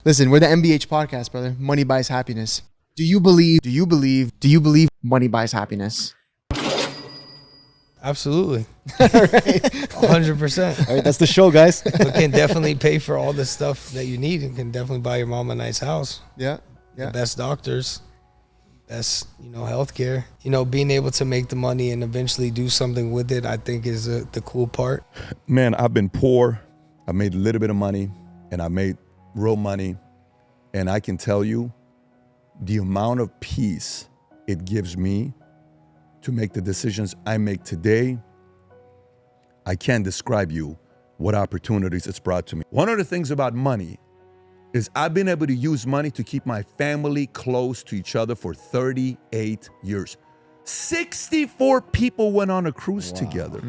Listen, we're the MBH podcast, brother. Money buys happiness. Do you believe money buys happiness? Absolutely. All right. 100%. All right, that's the show, guys. It can definitely pay for all the stuff that you need. It can definitely buy your mom a nice house. Yeah. The best doctors, best, healthcare. Being able to make the money and eventually do something with it, I think is the cool part. Man, I've been poor. I made a little bit of money, and I made real money. And I can tell you the amount of peace it gives me to make the decisions I make today. I can't describe you what opportunities it's brought to me. One of the things about money is I've been able to use money to keep my family close to each other for 38 years. 64 people went on a cruise together.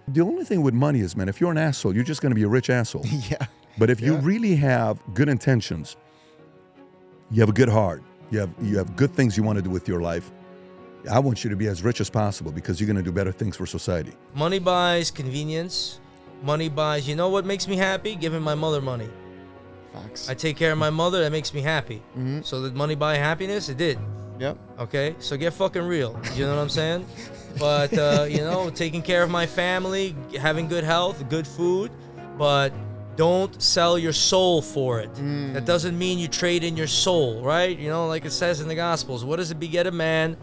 The only thing with money is, man, if you're an asshole, you're just gonna be a rich asshole. Yeah. But if you really have good intentions, you have a good heart, you have good things you want to do with your life, I want you to be as rich as possible because you're going to do better things for society. Money buys convenience. Money buys, you know what makes me happy? Giving my mother money. Facts. I take care of my mother, that makes me happy. Mm-hmm. So did money buy happiness? It did. Yep. Okay, so get fucking real. You know what I'm saying? But, taking care of my family, having good health, good food, but don't sell your soul for it. That doesn't mean you trade in your soul, right? Like it says in the Gospels, what does it beget a man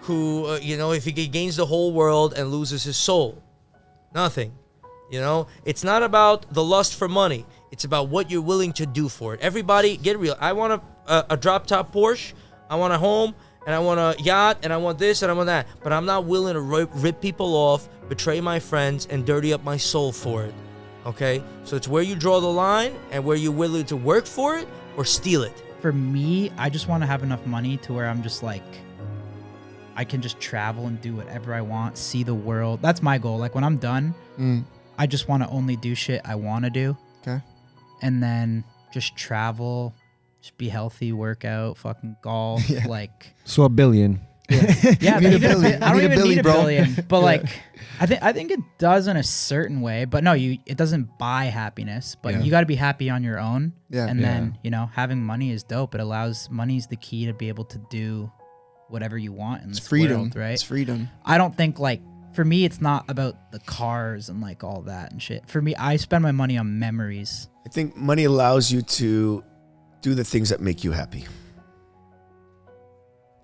who, if he gains the whole world and loses his soul? Nothing. It's not about the lust for money. It's about what you're willing to do for it. Everybody, get real. I want a drop-top Porsche. I want a home, and I want a yacht, and I want this, and I want that. But I'm not willing to rip people off, betray my friends, and dirty up my soul for it. Okay? So it's where you draw the line and where you're willing to work for it or steal it. For me, I just want to have enough money to where I'm just like, I can just travel and do whatever I want, see the world. That's my goal. Like when I'm done, I just want to only do shit I want to do. Okay. And then just travel, just be healthy, work out, fucking golf. Yeah. Like, So $1 billion. yeah, need a even billion. I don't You need a even billion, need a bro. billion. But like, I think it does in a certain way. But no, it doesn't buy happiness. But you got to be happy on your own. Yeah. And then having money is dope. It allows money's the key to be able to do whatever you want in this freedom, world, right? It's freedom. I don't think for me, it's not about the cars and like all that and shit. For me, I spend my money on memories. I think money allows you to do the things that make you happy.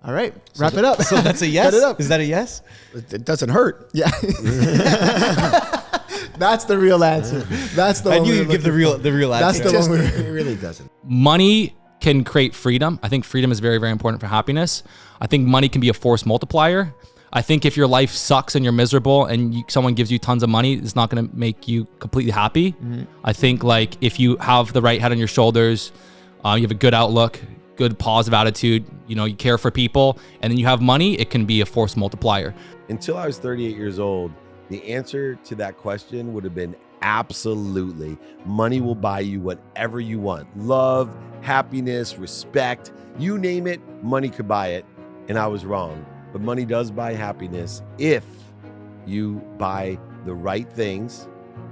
All right, wrap it up. So that's a yes? Cut it up. Is that a yes? It doesn't hurt. Yeah. That's the real answer. That's the I one knew we were you'd give the looking real That's answer. the one we It really doesn't. Money can create freedom. I think freedom is very, very important for happiness. I think money can be a force multiplier. I think if your life sucks and you're miserable and someone gives you tons of money, it's not going to make you completely happy. I think like if you have the right head on your shoulders, you have a good outlook, good positive attitude, you care for people, and then you have money, it can be a force multiplier. Until I was 38 years old, the answer to that question would have been absolutely. Money will buy you whatever you want. Love, happiness, respect, you name it, money could buy it. And I was wrong. But money does buy happiness if you buy the right things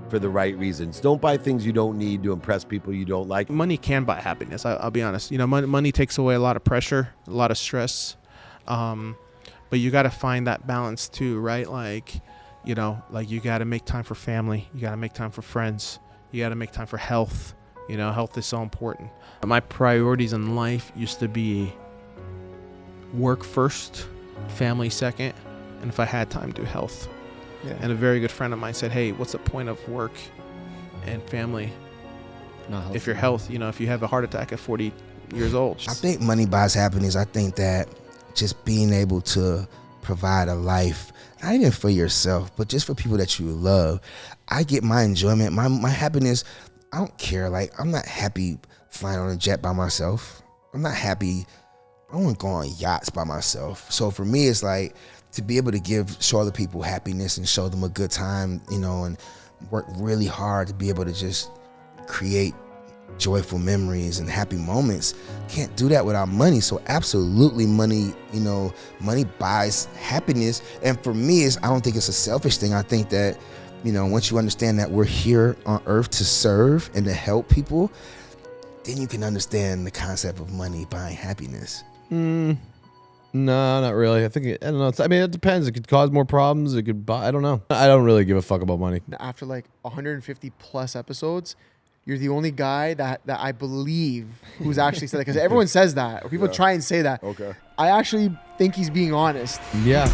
for the right reasons. Don't buy things you don't need to impress people you don't like. Money can buy happiness. I'll be honest. Money takes away a lot of pressure, a lot of stress. But you got to find that balance too, right? Like you got to make time for family. You got to make time for friends. You got to make time for health. Health is so important. My priorities in life used to be work first, family second, and if I had time, do health. Yeah. And a very good friend of mine said, hey, what's the point of work and family if your health, if you have a heart attack at 40 years old? I think money buys happiness. I think that just being able to provide a life, not even for yourself, but just for people that you love. I get my enjoyment, my happiness. I don't care. Like, I'm not happy flying on a jet by myself. I'm not happy. I don't want to go on yachts by myself. So for me, it's like to be able to show other people happiness and show them a good time, and work really hard to be able to just create joyful memories and happy moments. Can't do that without money. So absolutely money, money buys happiness. And for me, I don't think it's a selfish thing. I think that, once you understand that we're here on earth to serve and to help people, then you can understand the concept of money buying happiness. No, not really. I don't know. I mean, it depends. It could cause more problems. It could buy. I don't know. I don't really give a fuck about money. After like 150 plus episodes, you're the only guy that I believe who's actually said that, because everyone says that, or people try and say that. Okay. I actually think he's being honest. Yeah.